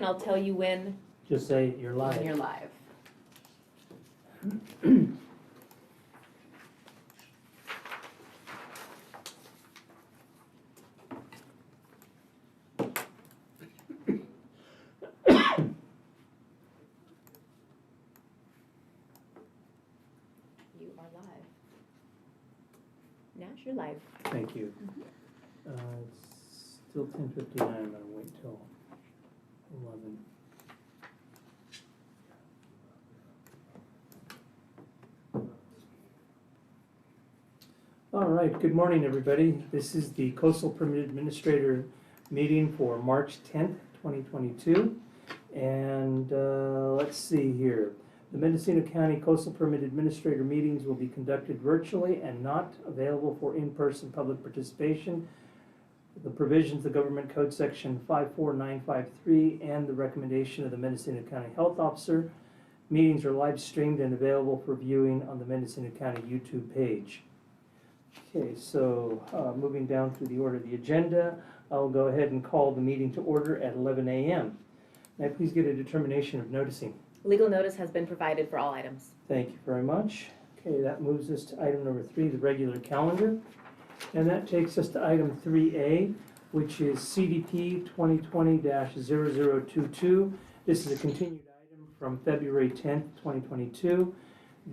And I'll tell you when Just say you're you're live. live. You are live. Nash, you're live. Thank you. It's still 10:59, I'm gonna wait till 11. All right, good morning, everybody. This is the Coastal Permit Administrator meeting for March 10th, 2022. And let's see here. The Mendocino County Coastal Permit Administrator meetings will be conducted virtually and not available for in-person public participation. The provisions of Government Code Section 54953 and the recommendation of the Mendocino County Health Officer. Meetings are live streamed and available for viewing on the Mendocino County YouTube page. Okay, so moving down through the order of the agenda, I'll go ahead and call the meeting to order at 11 a.m. May I please get a determination of noticing? Legal notice has been provided for all items. Thank you very much. Okay, that moves us to item number 3, the regular calendar. And that takes us to item 3A, which is CDP 2020-0022. This is a continued item from February 10th, 2022.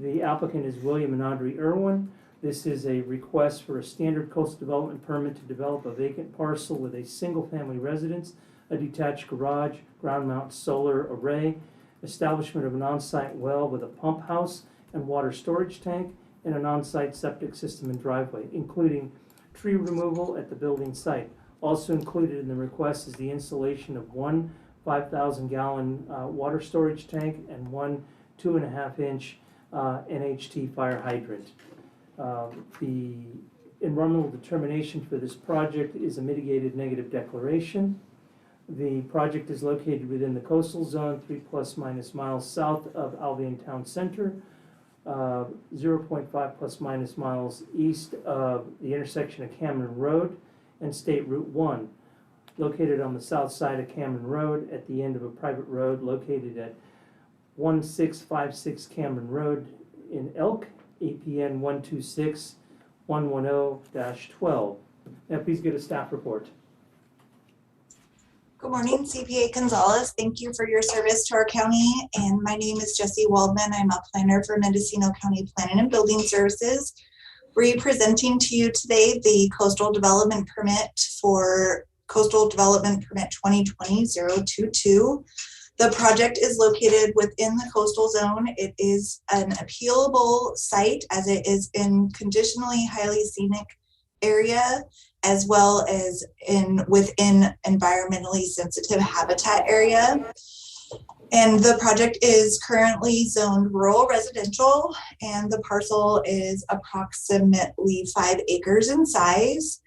The applicant is William and Audrey Irwin. This is a request for a standard coastal development permit to develop a vacant parcel with a single-family residence, a detached garage, ground-mount solar array, establishment of an on-site well with a pump house and water storage tank, and an on-site septic system and driveway, including tree removal at the building site. Also included in the request is the installation of one 5,000-gallon water storage tank and one 2.5-inch NHT fire hydrant. The environmental determination for this project is a mitigated negative declaration. The project is located within the coastal zone, 3± miles south of Albion Town Center, 0.5± miles east of the intersection of Cameron Road and State Route 1, located on the south side of Cameron Road at the end of a private road located at 1656 Cameron Road in Elk, APN 126-110-12. Now please get a staff report. Good morning, CPA Gonzalez. Thank you for your service to our county. And my name is Jessie Waldman. I'm a planner for Mendocino County Planning and Building Services. We're presenting to you today the Coastal Development Permit for Coastal Development Permit 2020-022. The project is located within the coastal zone. It is an appealable site as it is in conditionally highly scenic area, as well as within environmentally sensitive habitat area. And the project is currently zoned rural residential, and the parcel is approximately 5 acres in size.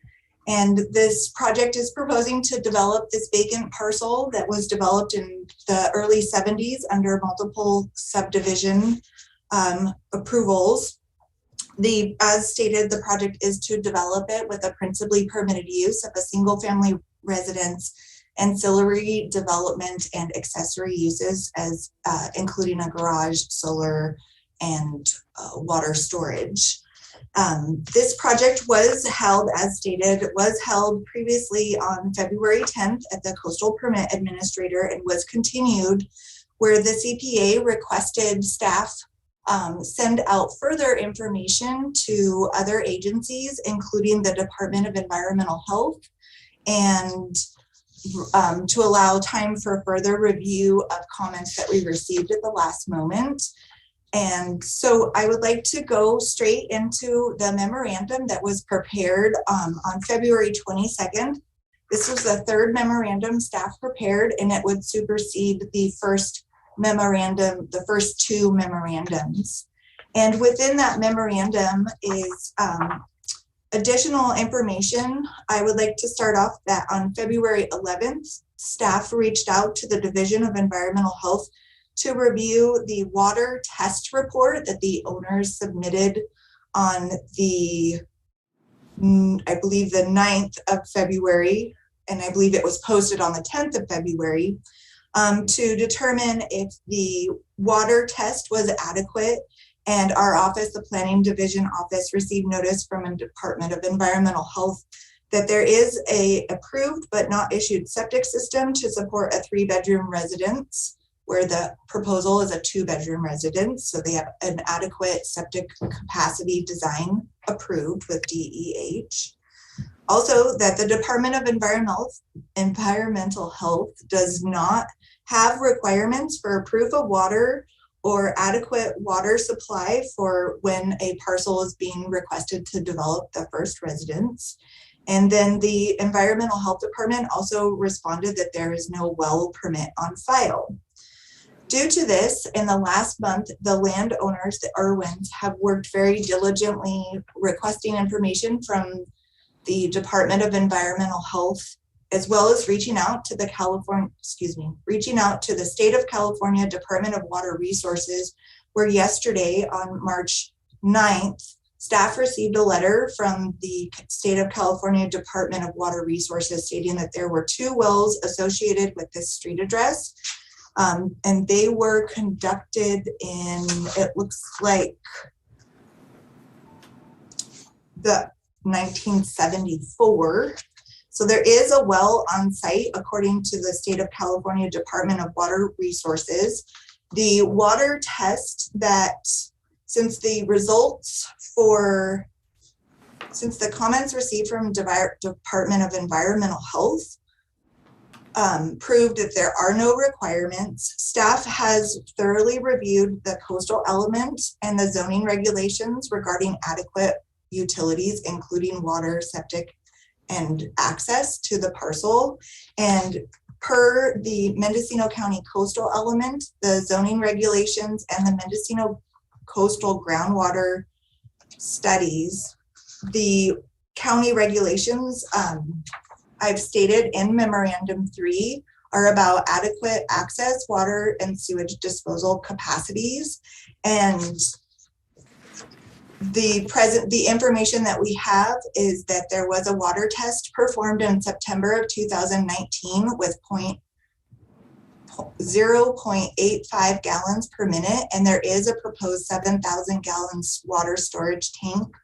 And this project is proposing to develop this vacant parcel that was developed in the early 70s under multiple subdivision approvals. As stated, the project is to develop it with a principally permitted use of a single family residence, ancillary development, and accessory uses as including a garage, solar, and water storage. This project was held, as stated, previously on February 10th at the Coastal Permit Administrator and was continued where the CPA requested staff send out further information to other agencies, including the Department of Environmental Health, and to allow time for further review of comments that we received at the last moment. And so I would like to go straight into the memorandum that was prepared on February 22nd. This was the third memorandum staff prepared, and it would supersede the first memorandum, the first 2 memorandums. And within that memorandum is additional information. I would like to start off that on February 11th, staff reached out to the Division of Environmental Health to review the water test report that the owners submitted on the, I believe, the 9th of February, and I believe it was posted on the 10th of February. to determine if the water test was adequate. And our office, the Planning Division office, received notice from the Department of Environmental Health that there is a approved but not issued septic system to support a 3-bedroom residence, where the proposal is a 2-bedroom residence. So they have an adequate septic capacity design approved with DEH. Also, that the Department of Environmental Health does not have requirements for proof of water or adequate water supply for when a parcel is being requested to develop the first residence. And then the Environmental Health Department also responded that there is no well permit on file. Due to this, in the last month, the landowners, the Irwins, have worked very diligently requesting information from the Department of Environmental Health, as well as reaching out to the State of California Department of Water Resources, where yesterday on March 9th, staff received a letter from the State of California Department of Water Resources stating that there were 2 wells associated with this street address. And they were conducted in, it looks like, the 1974. So there is a well on site according to the State of California Department of Water Resources. The water test that, since the comments received from Department of Environmental Health proved that there are no requirements. Staff has thoroughly reviewed the coastal element and the zoning regulations regarding adequate utilities, including water, septic, and access to the parcel. And per the Mendocino County coastal element, the zoning regulations, and the Mendocino coastal groundwater studies, the county regulations I've stated in Memorandum 3 are about adequate access, water, and sewage disposal capacities. And the information that we have is that there was a water test performed in September of 2019 with 0.85 gallons per minute, and there is a proposed 7,000 gallons water storage tank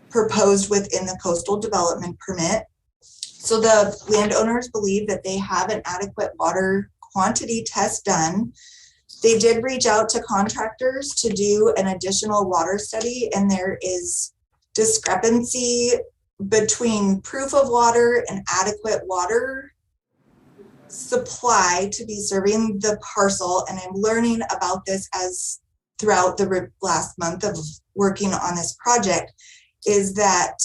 proposed within the coastal development permit. So the landowners believe that they have an adequate water quantity test done. They did reach out to contractors to do an additional water study, and there is discrepancy between proof of water and adequate water supply to be serving the parcel. And I'm learning about this as throughout the last month of working on this project, is that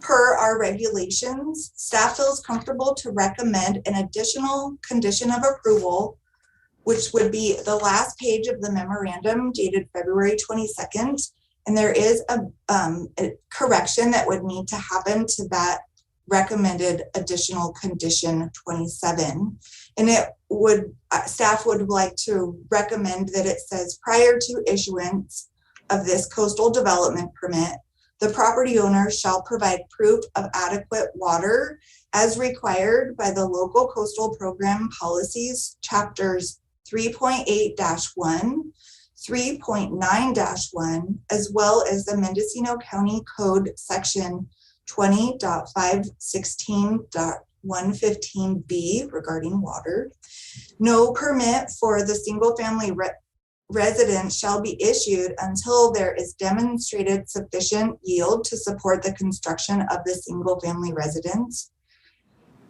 per our regulations, staff feels comfortable to recommend an additional condition of approval, which would be the last page of the memorandum dated February 22nd. And there is a correction that would need to happen to that recommended additional condition 27. And it would, staff would like to recommend that it says, prior to issuance of this coastal development permit, the property owner shall provide proof of adequate water as required by the local coastal program policies, chapters 3.8-1, 3.9-1, as well as the Mendocino County Code section 20.516.115B regarding water. No permit for the single family residence shall be issued until there is demonstrated sufficient yield to support the construction of the single family residence.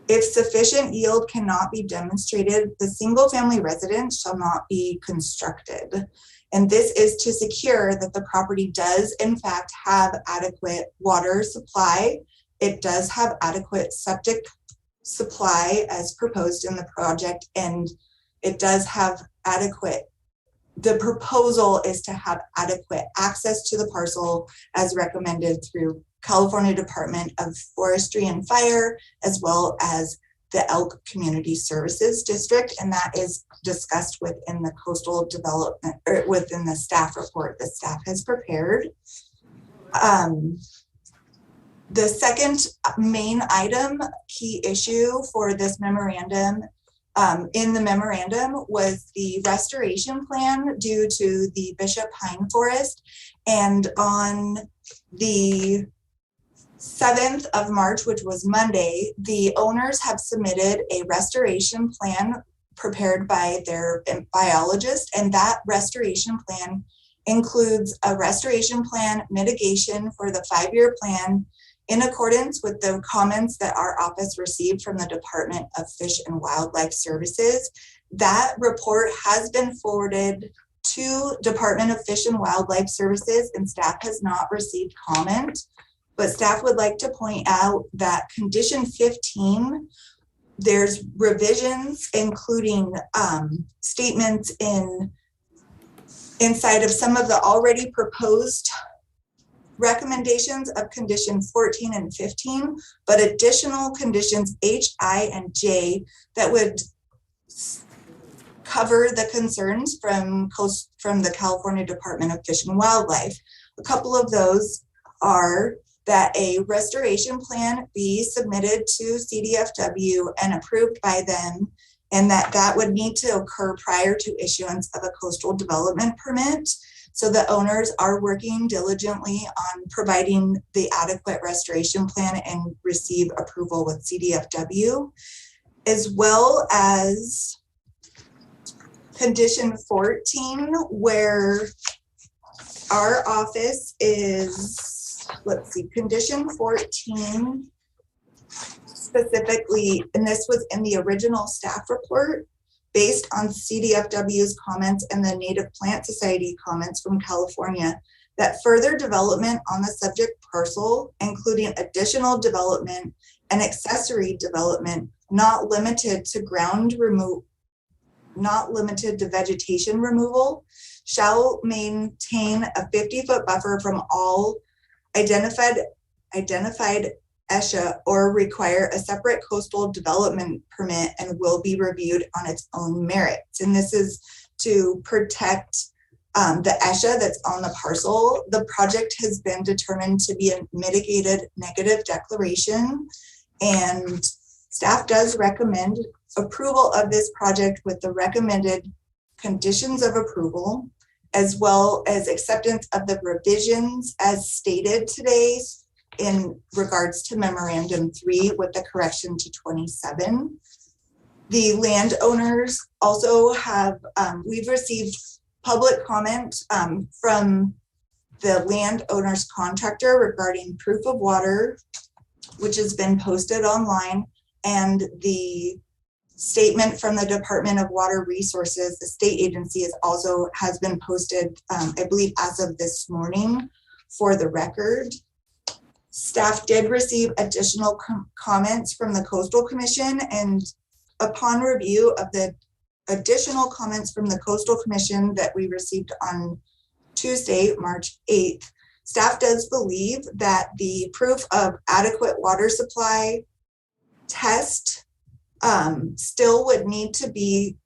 If sufficient yield cannot be demonstrated, the single family residence shall not be constructed. And this is to secure that the property does in fact have adequate water supply. It does have adequate septic supply as proposed in the project, and it does have adequate, the proposal is to have adequate access to the parcel as recommended through California Department of Forestry and Fire, as well as the Elk Community Services District. And that is discussed within the coastal development, or within the staff report that staff has prepared. The second main item, key issue for this memorandum, in the memorandum was the restoration plan due to the Bishop Pine Forest. And on the 7th of March, which was Monday, the owners have submitted a restoration plan prepared by their biologist, and that restoration plan includes a restoration plan mitigation for the 5-year plan in accordance with the comments that our office received from the Department of Fish and Wildlife Services. That report has been forwarded to Department of Fish and Wildlife Services, and staff has not received comment. But staff would like to point out that condition 15, there's revisions, including statements inside of some of the already proposed recommendations of condition 14 and 15, but additional conditions H, I, and J that would cover the concerns from the California Department of Fish and Wildlife. A couple of those are that a restoration plan be submitted to CDFW and approved by them, and that would need to occur prior to issuance of a coastal development permit. So the owners are working diligently on providing the adequate restoration plan and receive approval with CDFW, as well as condition 14, where our office is, let's see, condition 14 specifically, and this was in the original staff report, based on CDFW's comments and the Native Plant Society comments from California, that further development on the subject parcel, including additional development and accessory development, not limited to vegetation removal, shall maintain a 50-foot buffer from all identified ESHA or require a separate coastal development permit and will be reviewed on its own merits. And this is to protect the ESHA that's on the parcel. The project has been determined to be a mitigated negative declaration, and staff does recommend approval of this project with the recommended conditions of approval, as well as acceptance of the revisions as stated today in regards to memorandum 3 with the correction to 27. The landowners also have, we've received public comment from the landowner's contractor regarding proof of water, which has been posted online, and the statement from the Department of Water Resources, the state agency, has been posted, I believe, as of this morning for the record. Staff did receive additional comments from the Coastal Commission, and upon review of the additional comments from the Coastal Commission that we received on Tuesday, March 8th, staff does believe that the proof of adequate water supply test still would need to be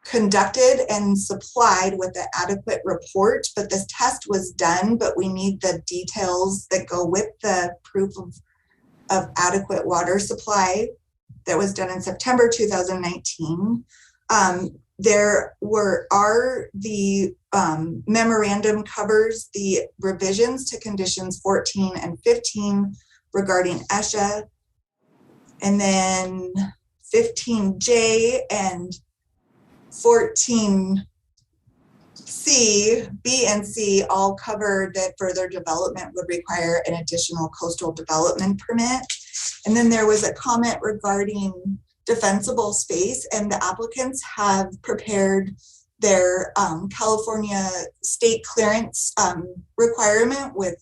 conducted and supplied with the adequate report, but this test was done, but we need the details that go with the proof of adequate water supply that was done in September 2019. The memorandum covers the revisions to conditions 14 and 15 regarding ESHA, and then 15J and 14C, B, and C all cover that further development would require an additional coastal development permit. And then there was a comment regarding defensible space, and the applicants have prepared their California state clearance requirement with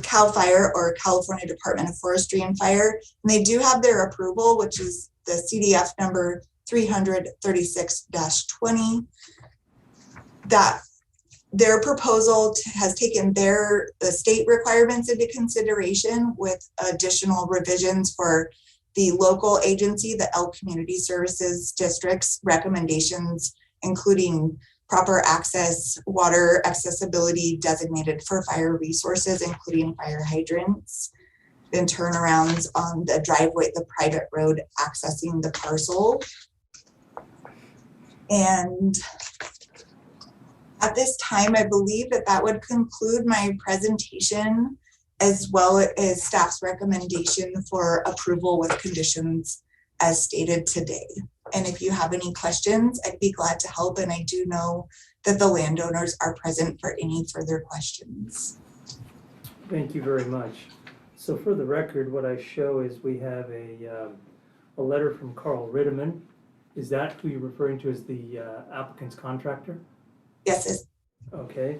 CAL FIRE, or California Department of Forestry and Fire. And they do have their approval, which is the CDF number 336-20, that their proposal has taken the state requirements into consideration with additional revisions for the local agency, the Elk Community Services District's recommendations, including proper access, water accessibility designated for fire resources, including fire hydrants, and turnarounds on the driveway, the private road accessing the parcel. And at this time, I believe that would conclude my presentation, as well as staff's recommendation for approval with conditions as stated today. And if you have any questions, I'd be glad to help. And I do know that the landowners are present for any further questions. Thank you very much. So for the record, what I show is we have a letter from Carl Ritteman. Is that who you're referring to as the applicant's contractor? Yes. Okay.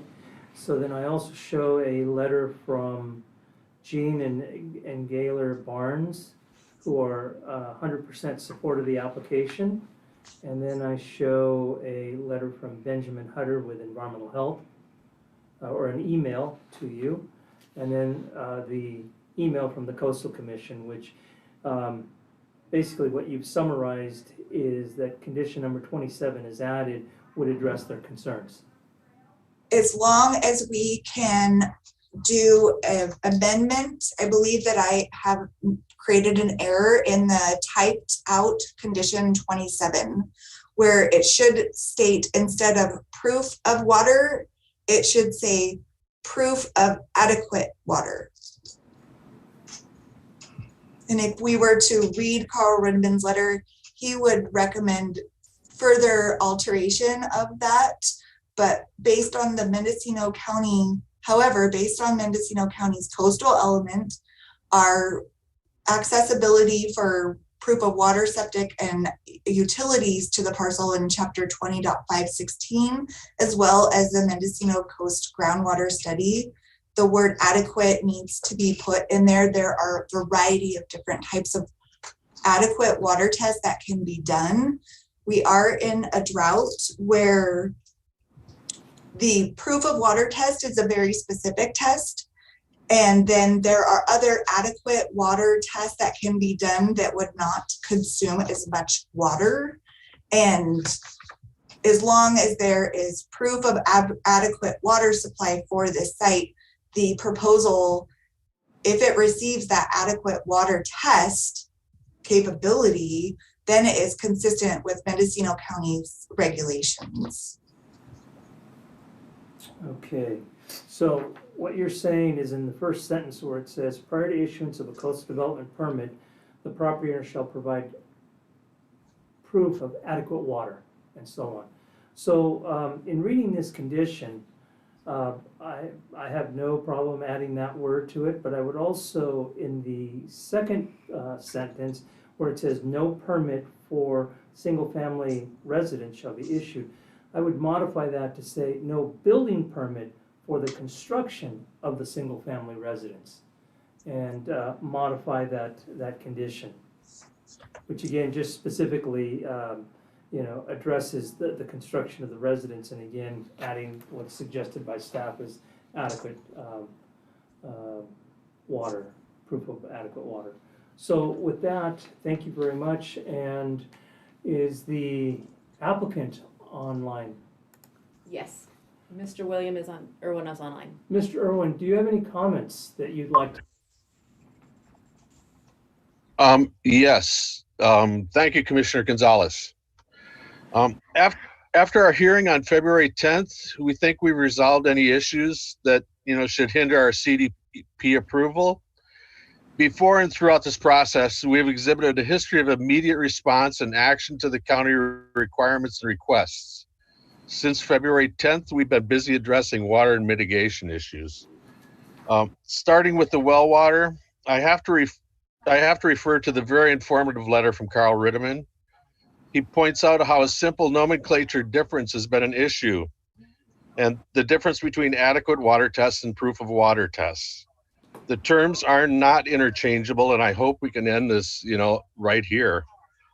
So then I also show a letter from Jean and Gaylor Barnes, who are 100% support of the application. And then I show a letter from Benjamin Hutter with Environmental Health, or an email to you. And then the email from the Coastal Commission, which basically what you've summarized is that condition number 27 is added, would address their concerns. As long as we can do an amendment, I believe that I have created an error in the typed out condition 27, where it should state, instead of proof of water, it should say proof of adequate water. And if we were to read Carl Ritteman's letter, he would recommend further alteration of that. But based on the Mendocino County, however, based on Mendocino County's coastal element, our accessibility for proof of water, septic, and utilities to the parcel in chapter 20.516, as well as the Mendocino Coast groundwater study, the word adequate needs to be put in there. There are a variety of different types of adequate water tests that can be done. We are in a drought where the proof of water test is a very specific test. And then there are other adequate water tests that can be done that would not consume as much water. And as long as there is proof of adequate water supply for this site, the proposal, if it receives that adequate water test capability, then it is consistent with Mendocino County's regulations. Okay, so what you're saying is in the first sentence where it says, prior to issuance of a coastal development permit, the property owner shall provide proof of adequate water, and so on. So in reading this condition, I have no problem adding that word to it, but I would also, in the second sentence, where it says no permit for single-family residence shall be issued, I would modify that to say no building permit for the construction of the single-family residence, and modify that condition, which again just specifically addresses the construction of the residence, and again adding what's suggested by staff as adequate water, proof of adequate water. So with that, thank you very much. And is the applicant online? Yes. Mr. William Irwin is online. Mr. Irwin, do you have any comments that you'd like to? Yes. Thank you, Commissioner Gonzalez. After our hearing on February 10th, we think we resolved any issues that should hinder our CDP approval. Before and throughout this process, we have exhibited a history of immediate response and action to the county requirements and requests. Since February 10th, we've been busy addressing water and mitigation issues. Starting with the well water, I have to refer to the very informative letter from Carl Ritteman. He points out how a simple nomenclature difference has been an issue, and the difference between adequate water tests and proof of water tests. The terms are not interchangeable, and I hope we can end this, right here.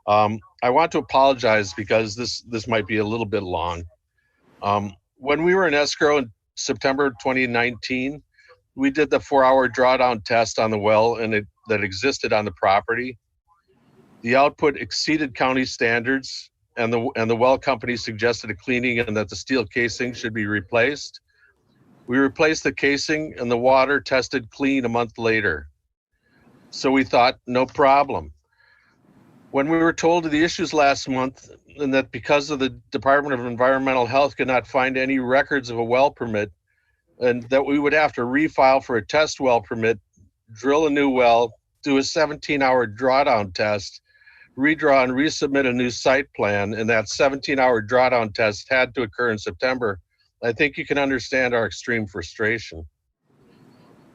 I want to apologize because this might be a little bit long. When we were in escrow in September 2019, we did the 4-hour drawdown test on the well that existed on the property. The output exceeded county standards, and the well company suggested a cleaning and that the steel casing should be replaced. We replaced the casing and the water tested clean a month later. So we thought, no problem. When we were told of the issues last month and that because of the Department of Environmental Health could not find any records of a well permit and that we would have to refile for a test well permit, drill a new well, do a 17-hour drawdown test, redraw and resubmit a new site plan, and that 17-hour drawdown test had to occur in September, I think you can understand our extreme frustration.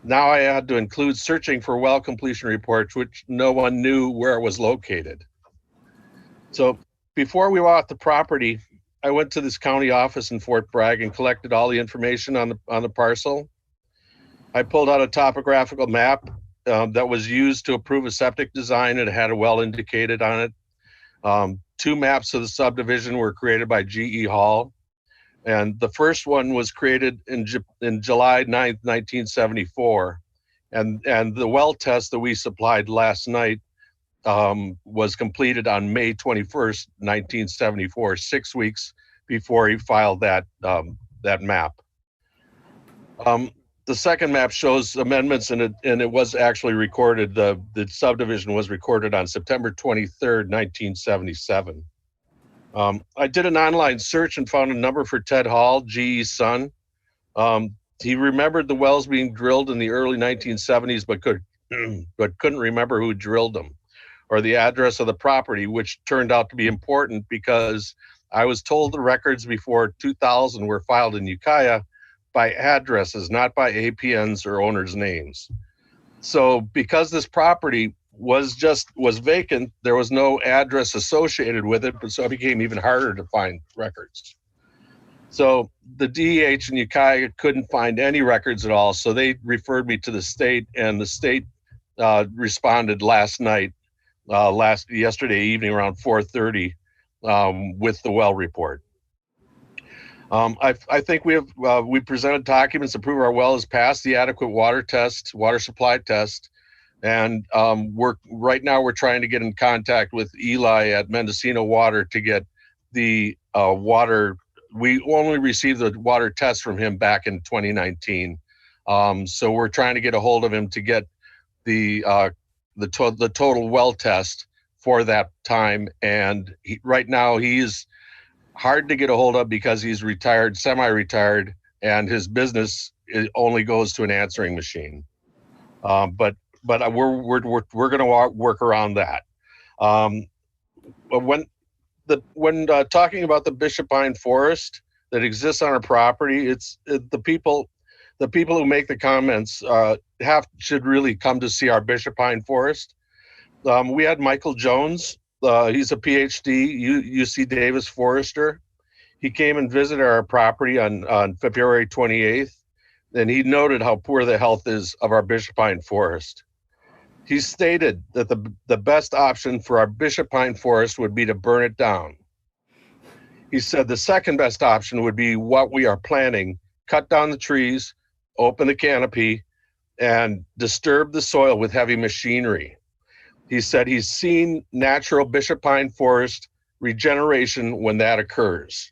Now I had to include searching for well completion reports, which no one knew where it was located. So before we bought the property, I went to this county office in Fort Bragg and collected all the information on the parcel. I pulled out a topographical map that was used to approve a septic design. It had a well indicated on it. 2 maps of the subdivision were created by G.E. Hall. And the first one was created in July 9th, 1974. And the well test that we supplied last night was completed on May 21st, 1974, 6 weeks before he filed that map. The second map shows amendments and it was actually recorded, the subdivision was recorded on September 23rd, 1977. I did an online search and found a number for Ted Hall, GE's son. He remembered the wells being drilled in the early 1970s, but couldn't remember who drilled them or the address of the property, which turned out to be important because I was told the records before 2000 were filed in Ukiah by addresses, not by APNs or owners' names. So because this property was vacant, there was no address associated with it, but so it became even harder to find records. So the DEH in Ukiah couldn't find any records at all, so they referred me to the state, and the state responded last night, yesterday evening around 4:30 with the well report. I think we presented documents to prove our well has passed the adequate water supply test. And right now we're trying to get in contact with Eli at Mendocino Water to get the water. We only received the water test from him back in 2019. So we're trying to get a hold of him to get the total well test for that time. And right now he's hard to get a hold of because he's retired, semi-retired, and his business only goes to an answering machine. But we're going to work around that. But when talking about the Bishop Pine Forest that exists on our property, it's the people who make the comments should really come to see our Bishop Pine Forest. We had Michael Jones. He's a PhD, UC Davis forester. He came and visited our property on February 28th, and he noted how poor the health is of our Bishop Pine Forest. He stated that the best option for our Bishop Pine Forest would be to burn it down. He said the second best option would be what we are planning: cut down the trees, open the canopy, and disturb the soil with heavy machinery. He said he's seen natural Bishop Pine Forest regeneration when that occurs.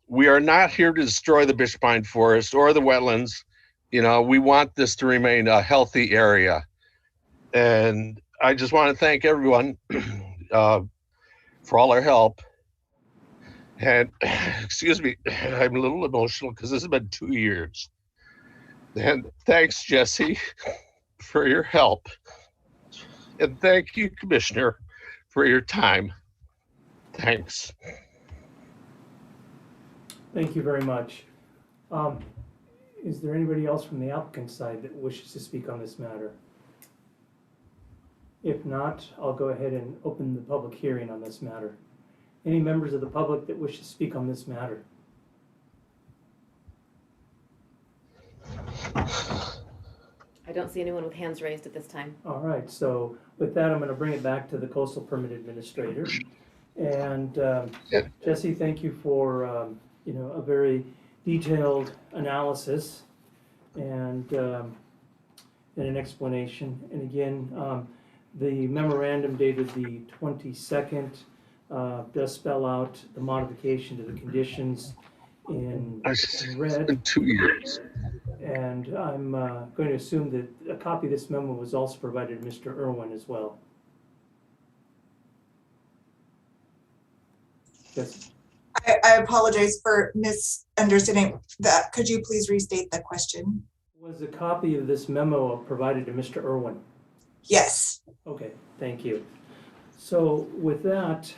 We are not here to destroy the Bishop Pine Forest or the wetlands. We want this to remain a healthy area. And I just want to thank everyone for all their help. And excuse me, I'm a little emotional because this has been 2 years. And thanks, Jesse, for your help. And thank you, Commissioner, for your time. Thanks. Thank you very much. Is there anybody else from the applicant side that wishes to speak on this matter? If not, I'll go ahead and open the public hearing on this matter. Any members of the public that wish to speak on this matter? I don't see anyone with hands raised at this time. All right, so with that, I'm going to bring it back to the Coastal Permit Administrator. And Jesse, thank you for a very detailed analysis and an explanation. And again, the memorandum dated the 22nd does spell out the modification to the conditions in It's red. been 2 years. And I'm going to assume that a copy of this memo was also provided to Mr. Irwin as well. Yes. I apologize for misunderstanding that. Could you please restate the question? Was a copy of this memo provided to Mr. Irwin? Yes. Okay, thank you. So with that,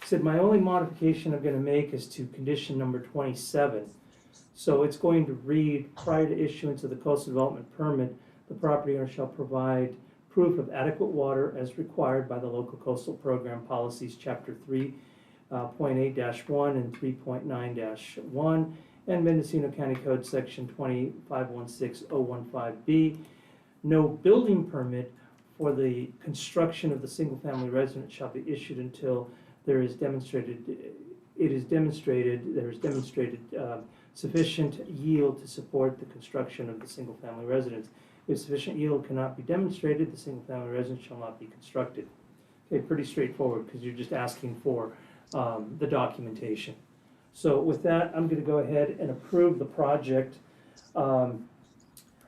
said my only modification I'm going to make is to condition number 27. So it's going to read, prior to issuance of the coastal development permit, the property owner shall provide proof of adequate water as required by the local coastal program policies, chapter 3.8-1 and 3.9-1, and Mendocino County Code section 2516015B. No building permit for the construction of the single-family residence shall be issued until there is demonstrated sufficient yield to support the construction of the single-family residence. If sufficient yield cannot be demonstrated, the single-family residence shall not be constructed. Okay, pretty straightforward because you're just asking for the documentation. So with that, I'm going to go ahead and approve the project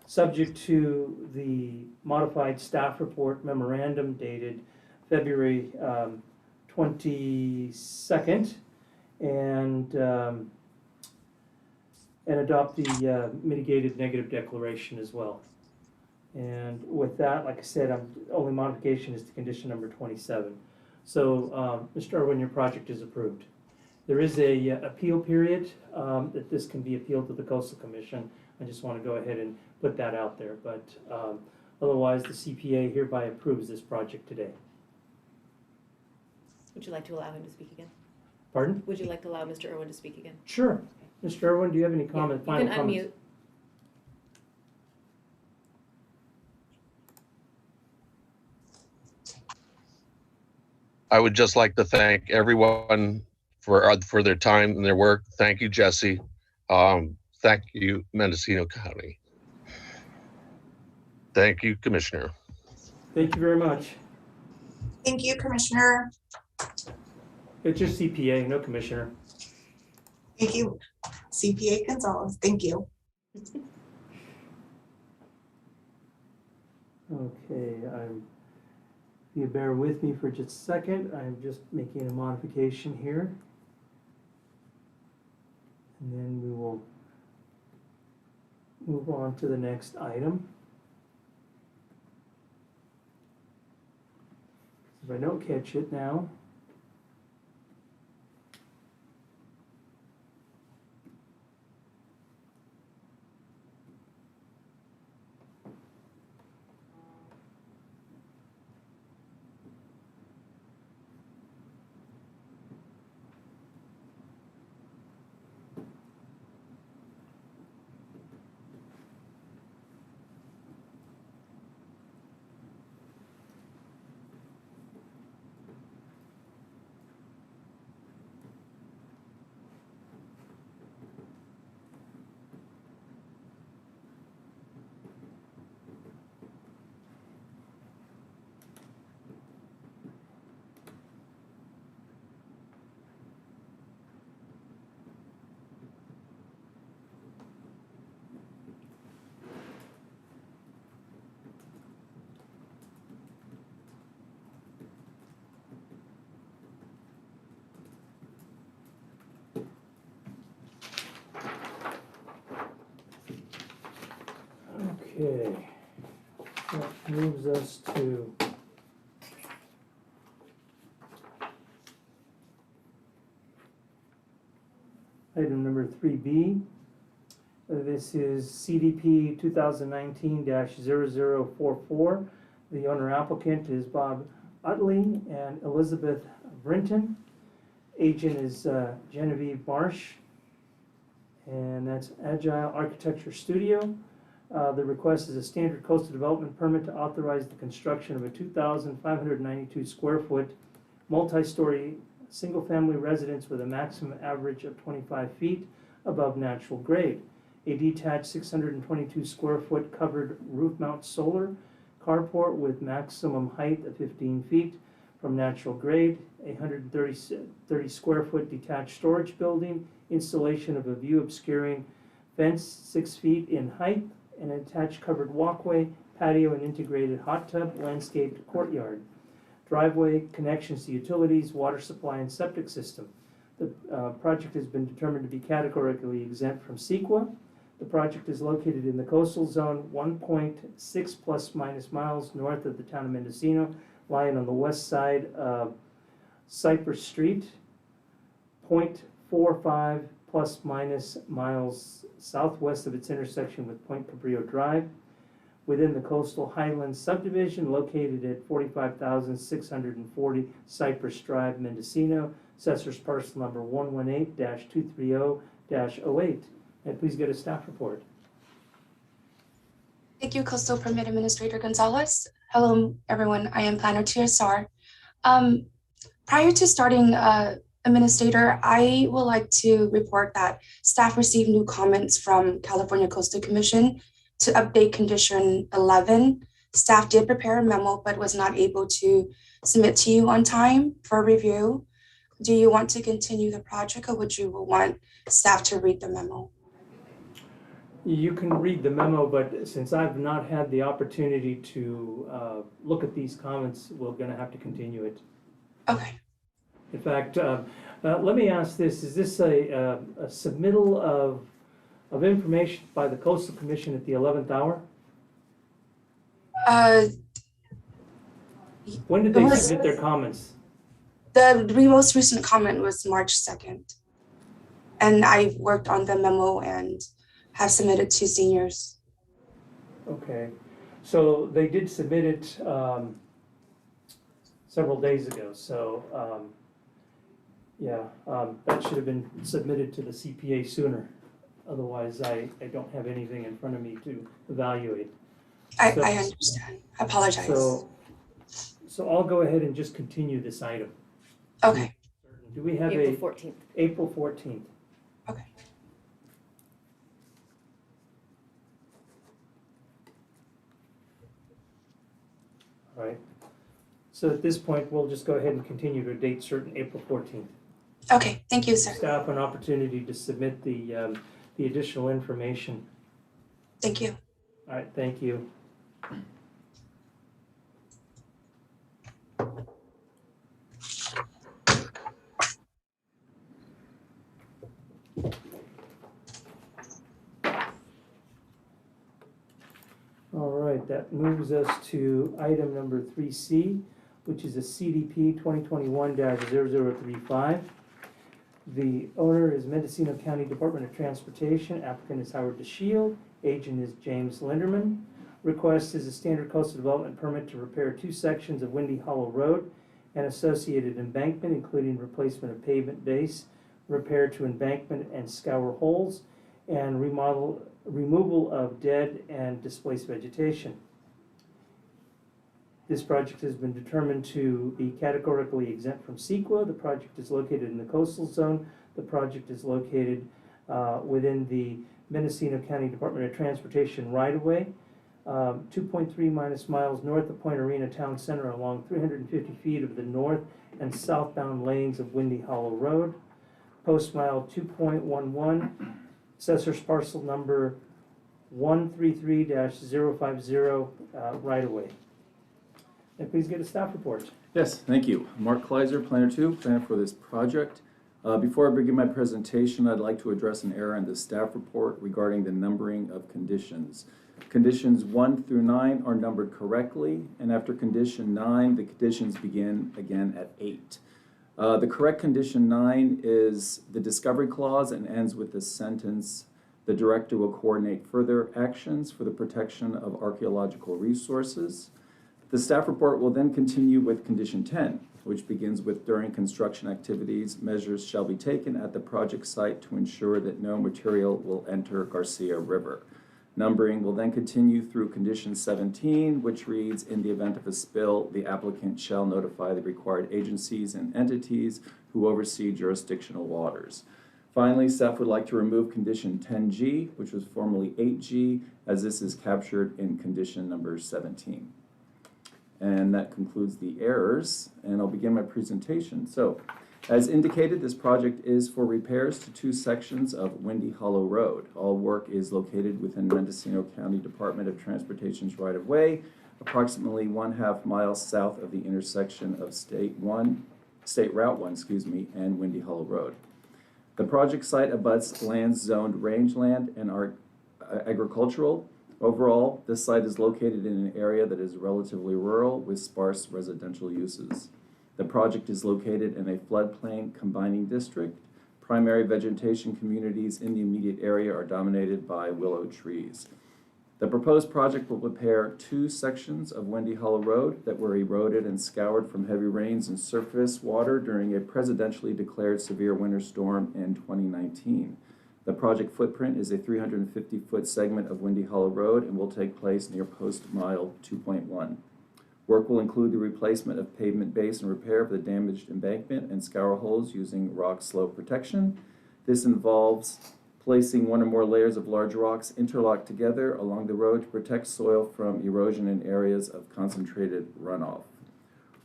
subject to the modified staff report memorandum dated February 22nd and adopt the mitigated negative declaration as well. And with that, like I said, only modification is to condition number 27. So, Mr. Irwin, your project is approved. There is a appeal period that this can be appealed to the Coastal Commission. I just want to go ahead and put that out there. But otherwise, the CPA hereby approves this project today. Would you like to allow him to speak again? Pardon? Would you like to allow Mr. Irwin to speak again? Sure. Mr. Irwin, do you have any comment? Yeah, you can unmute. I would just like to thank everyone for their time and their work. Thank you, Jesse. Thank you, Mendocino County. Thank you, Commissioner. Thank you very much. Thank you, Commissioner. It's just CPA, no commissioner. Thank you, CPA Gonzalez. Thank you. Okay, if you bear with me for just a second, I'm just making a modification here. And then we will move on to the next item. If I don't catch it now, okay, that moves us to item number 3B. This is CDP 2019-0044. The owner applicant is Bob Utley and Elizabeth Brinton. Agent is Genevieve Marsh, and that's Agile Architecture Studio. The request is a standard coastal development permit to authorize the construction of a 2,592 square foot multi-story single-family residence with a maximum average of 25 feet above natural grade. A detached 622 square foot covered roof mount solar carport with maximum height of 15 feet, from natural grade, a 130 square foot detached storage building, installation of a view obscuring fence 6 feet in height, an attached covered walkway, patio and integrated hot tub, landscaped courtyard, driveway, connections to utilities, water supply and septic system. The project has been determined to be categorically exempt from CEQA. The project is located in the coastal zone, 1.6 plus minus miles north of the town of Mendocino, lying on the west side of Cypress Street, 0.45 plus minus miles southwest of its intersection with Point Cabrillo Drive, within the coastal Highlands subdivision located at 45,640 Cypress Drive, Mendocino, assessor's parcel number 118-230-08. And please get a staff report. Thank you, Coastal Permit Administrator Gonzalez. Hello, everyone. I am Planner TSR. Prior to starting, Administrator, I would like to report that staff received new comments from California Coastal Commission to update condition 11. Staff did prepare a memo, but was not able to submit to you on time for review. Do you want to continue the project, or would you want staff to read the memo? You can read the memo, but since I've not had the opportunity to look at these comments, we're going to have to continue it. Okay. In fact, let me ask this: is this a submittal of information by the Coastal Commission at the 11th hour? When did they submit their comments? The most recent comment was March 2nd. And I worked on the memo and have submitted to seniors. Okay, so they did submit it several days ago. So that should have been submitted to the CPA sooner. Otherwise, I don't have anything in front of me to evaluate. I understand. I apologize. So I'll go ahead and just continue this item. Okay. Do we have April 14th. April 14th? Okay. All right. So at this point, we'll just go ahead and continue to a date certain, April 14th. Okay. Thank you, sir. Staff an opportunity to submit the additional information. Thank you. All right, thank you. All right, that moves us to item number 3C, which is a CDP 2021-0035. The owner is Mendocino County Department of Transportation. Applicant is Howard DeShield. Agent is James Linderman. Request is a standard coastal development permit to repair 2 sections of Windy Hollow Road and associated embankment, including replacement of pavement base, repair to embankment and scour holes, and removal of dead and displaced vegetation. This project has been determined to be categorically exempt from CEQA. The project is located in the coastal zone. The project is located within the Mendocino County Department of Transportation right-of-way, 2.3 minus miles north of Point Arena Town Center along 350 feet of the north and southbound lanes of Windy Hollow Road. Post mile 2.11, assessor's parcel number 133-050 right-of-way. And please get a staff report. Yes, thank you. Mark Kleiser, Planner 2, planner for this project. Before I begin my presentation, I'd like to address an error in the staff report regarding the numbering of conditions. Conditions 1 through 9 are numbered correctly, and after condition 9, the conditions begin again at 8. The correct condition 9 is the discovery clause and ends with the sentence, "The director will coordinate further actions for the protection of archaeological resources." The staff report will then continue with condition 10, which begins with, "During construction activities, measures shall be taken at the project site to ensure that no material will enter Garcia River." Numbering will then continue through condition 17, which reads, "In the event of a spill, the applicant shall notify the required agencies and entities who oversee jurisdictional waters." Finally, staff would like to remove condition 10G, which was formerly 8G, as this is captured in condition number 17. And that concludes the errors, and I'll begin my presentation. So, as indicated, this project is for repairs to 2 sections of Windy Hollow Road. All work is located within Mendocino County Department of Transportation's right-of-way, approximately 1/2 mile south of the intersection of State Route 1, and Windy Hollow Road. The project site abuts lands zoned rangeland and are agricultural. Overall, this site is located in an area that is relatively rural with sparse residential uses. The project is located in a floodplain combining district. Primary vegetation communities in the immediate area are dominated by willow trees. The proposed project will repair 2 sections of Windy Hollow Road that were eroded and scoured from heavy rains and surface water during a presidentially declared severe winter storm in 2019. The project footprint is a 350-foot segment of Windy Hollow Road and will take place near Post Mile 2.1. Work will include the replacement of pavement base and repair of the damaged embankment and scour holes using rock slope protection. This involves placing 1 or more layers of large rocks interlocked together along the road to protect soil from erosion in areas of concentrated runoff.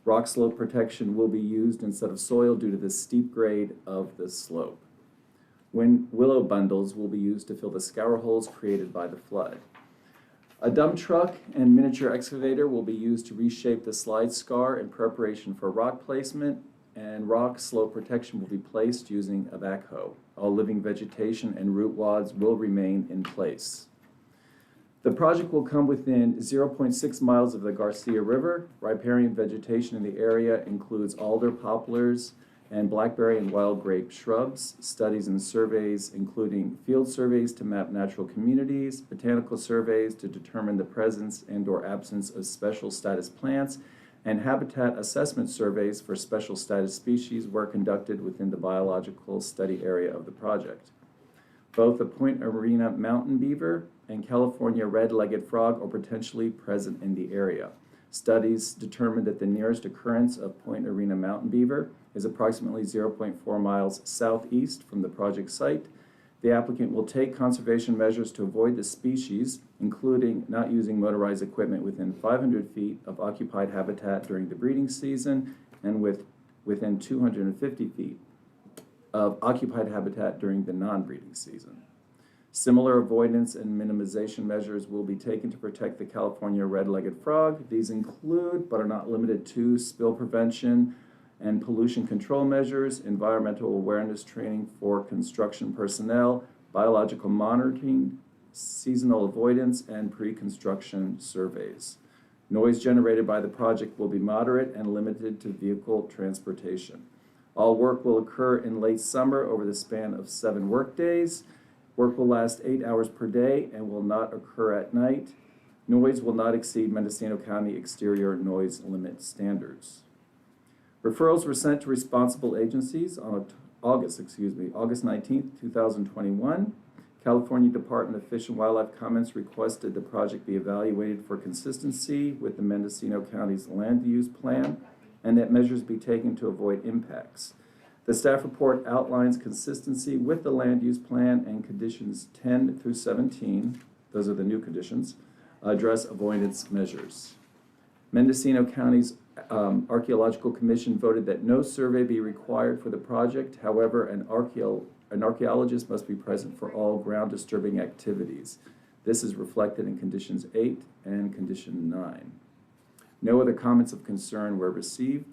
Rock slope protection will be used instead of soil due to the steep grade of the slope. Willow bundles will be used to fill the scour holes created by the flood. A dump truck and miniature excavator will be used to reshape the slide scar in preparation for rock placement, and rock slope protection will be placed using a backhoe. All living vegetation and root wads will remain in place. The project will come within 0.6 miles of the Garcia River. Riparian vegetation in the area includes alder, poplars, and blackberry and wild grape shrubs. Studies and surveys, including field surveys to map natural communities, botanical surveys to determine the presence and/or absence of special status plants, and habitat assessment surveys for special status species were conducted within the biological study area of the project. Both the Point Arena mountain beaver and California red-legged frog are potentially present in the area. Studies determined that the nearest occurrence of Point Arena mountain beaver is approximately 0.4 miles southeast from the project site. The applicant will take conservation measures to avoid the species, including not using motorized equipment within 500 feet of occupied habitat during the breeding season and within 250 feet of occupied habitat during the non-breeding season. Similar avoidance and minimization measures will be taken to protect the California red-legged frog. These include, but are not limited to, spill prevention and pollution control measures, environmental awareness training for construction personnel, biological monitoring, seasonal avoidance, and pre-construction surveys. Noise generated by the project will be moderate and limited to vehicle transportation. All work will occur in late summer over the span of 7 work days. Work will last 8 hours per day and will not occur at night. Noise will not exceed Mendocino County exterior noise limit standards. Referrals were sent to responsible agencies on August 19th, 2021. California Department of Fish and Wildlife comments requested the project be evaluated for consistency with the Mendocino County's land use plan and that measures be taken to avoid impacts. The staff report outlines consistency with the land use plan, and conditions 10 through 17, those are the new conditions, address avoidance measures. Mendocino County's Archaeological Commission voted that no survey be required for the project. However, an archaeologist must be present for all ground disturbing activities. This is reflected in conditions 8 and condition 9. No other comments of concern were received.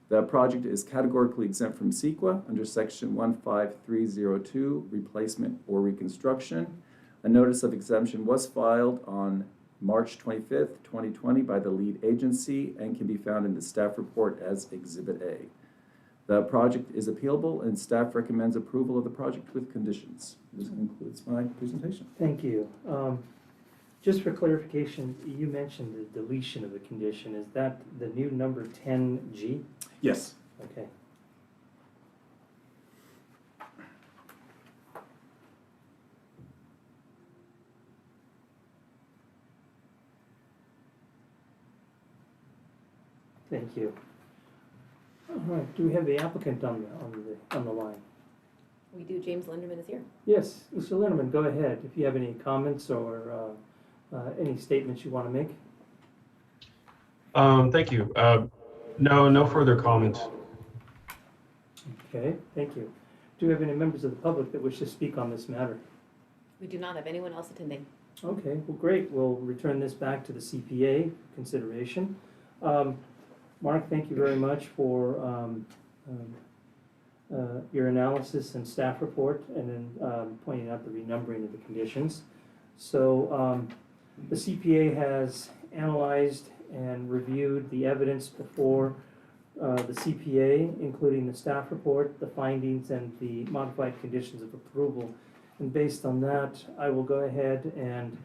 The project is categorically exempt from CEQA under section 15302, replacement or reconstruction. A notice of exemption was filed on March 25th, 2020 by the lead agency and can be found in the staff report as Exhibit A. The project is appealable and staff recommends approval of the project with conditions. This concludes my presentation. Thank you. Just for clarification, you mentioned the deletion of the condition. Is that the new number 10G? Yes. Okay. Thank you. All right, do we have the applicant on the line? We do. James Linderman is here. Yes, Mr. Linderman, go ahead. If you have any comments or any statements you want to make. Thank you. No further comments. Okay, thank you. Do we have any members of the public that wish to speak on this matter? We do not have anyone else attending. Okay, well, great. We'll return this back to the CPA for consideration. Mark, thank you very much for your analysis and staff report, and then pointing out the renumbering of the conditions. So the CPA has analyzed and reviewed the evidence before the CPA, including the staff report, the findings, and the modified conditions of approval. And based on that, I will go ahead and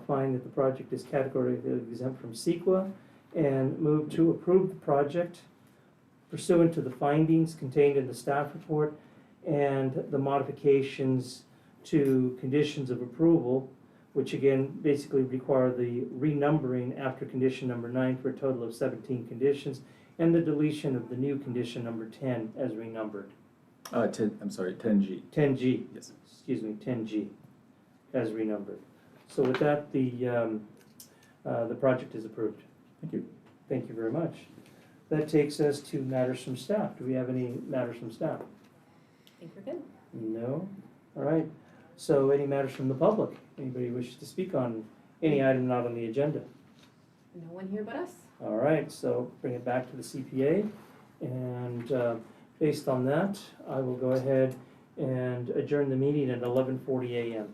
find that the project is categorically exempt from CEQA and move to approve the project pursuant to the findings contained in the staff report and the modifications to conditions of approval, which again basically require the renumbering after condition number 9 for a total of 17 conditions, and the deletion of the new condition number 10 as renumbered. 10G. 10G. Yes. Excuse me, 10G as renumbered. So with that, the project is approved. Thank you. Thank you very much. That takes us to matters from staff. Do we have any matters from staff? I think we're good. No? All right. So any matters from the public? Anybody wishes to speak on any item not on the agenda? No one here but us. All right, so bring it back to the CPA. And based on that, I will go ahead and adjourn the meeting at 11:40 a.m.